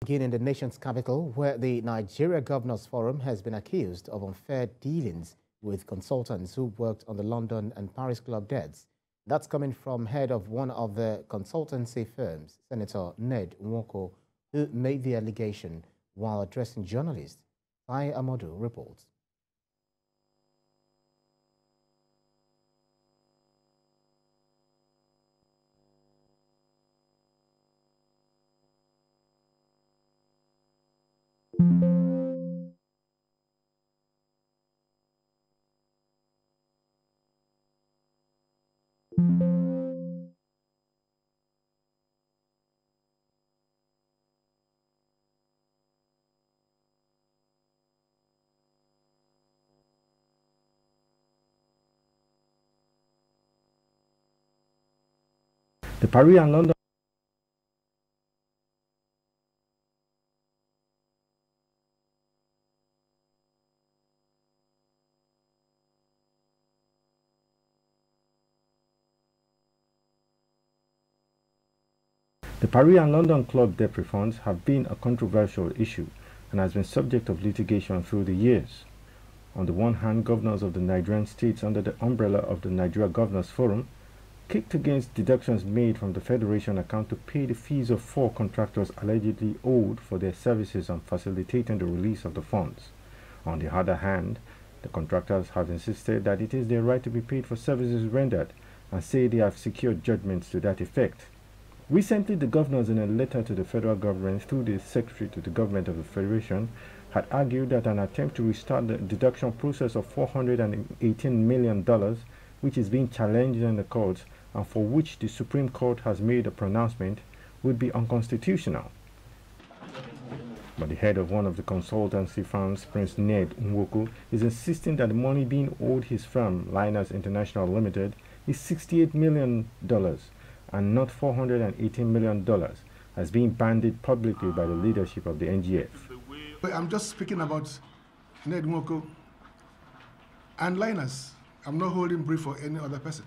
Begin in the nation's capital, where the Nigeria Governors Forum has been accused of unfair dealings with consultants who worked on the London and Paris club debts. That's coming from head of one of the consultancy firms, Senator Ned Nwoko, who made the allegation while addressing journalists. Tai Amadu reports. The Paris and London club debt refunds have been a controversial issue and has been subject of litigation through the years. On the one hand, governors of the Nigerian states under the umbrella of the Nigeria Governors Forum kicked against deductions made from the Federation account to pay the fees of 4 contractors allegedly owed for their services on facilitating the release of the funds. On the other hand, the contractors have insisted that it is their right to be paid for services rendered and say they have secured judgments to that effect. Recently, the governors, in a letter to the federal government through the secretary to the government of the Federation, had argued that an attempt to restart the deduction process of $418 million, which is being challenged in the courts and for which the Supreme Court has made a pronouncement, would be unconstitutional. But the head of one of the consultancy firms, Prince Ned Nwoko, is insisting that the money being owed his firm, Liners International Limited, is $68 million and not $418 million, as being bandied publicly by the leadership of the NGF. I'm just speaking about Ned Nwoko and Liners. I'm not holding brief for any other person.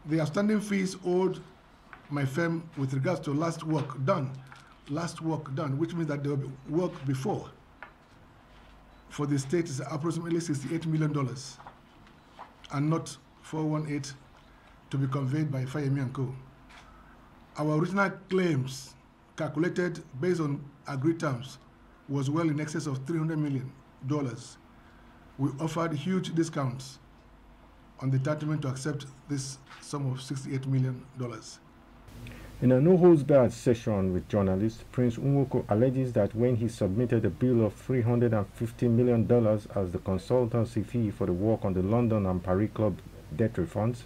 The outstanding fees owed my firm with regards to last work done, which means that there will be work before, for the state is approximately $68 million and not 418 to be conveyed by Fayemi & Co. Our original claims, calculated based on agreed terms, was well in excess of $300 million. We offered huge discounts on the entitlement to accept this sum of $68 million. In a no-holds-barred session with journalists, Prince Nwoko alleges that when he submitted a bill of $350 million as the consultancy fee for the work on the London and Paris club debt refunds,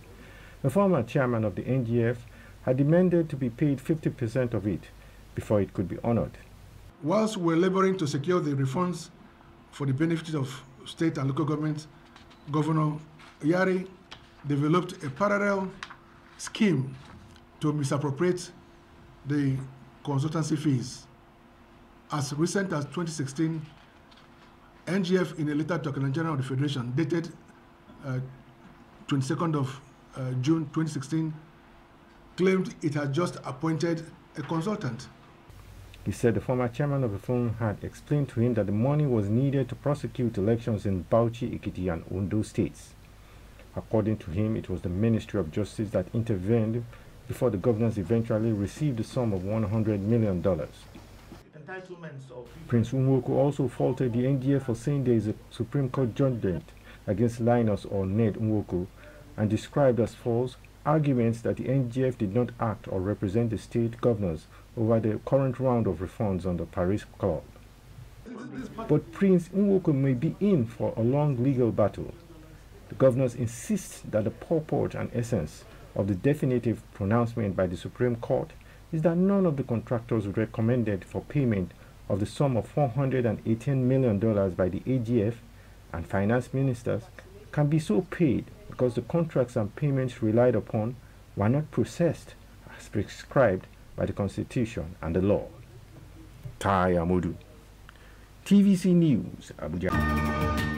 the former chairman of the NGF had demanded to be paid 50% of it before it could be honored. Whilst we're laboring to secure the refunds for the benefit of state and local governments, Governor Yari developed a parallel scheme to misappropriate the consultancy fees. As recent as 2016, NGF, in a letter to the General of the Federation dated 22nd of June 2016, claimed it had just appointed a consultant. He said the former chairman of the firm had explained to him that the money was needed to prosecute elections in Bauchi, Ekiti, and Ondo states. According to him, it was the Ministry of Justice that intervened before the governors eventually received the sum of $100 million. Prince Nwoko also faulted the NGF for saying there is a Supreme Court judgment against Linus or Ned Nwoko and described as false arguments that the NGF did not act or represent the state governors over the current round of refunds on the Paris club. But Prince Nwoko may be in for a long legal battle. The governors insist that the purport and essence of the definitive pronouncement by the Supreme Court is that none of the contractors recommended for payment of the sum of $418 million by the AGF and finance ministers can be so paid because the contracts and payments relied upon were not processed as prescribed by the Constitution and the law. Tai Amadu, TVC News, Abuja.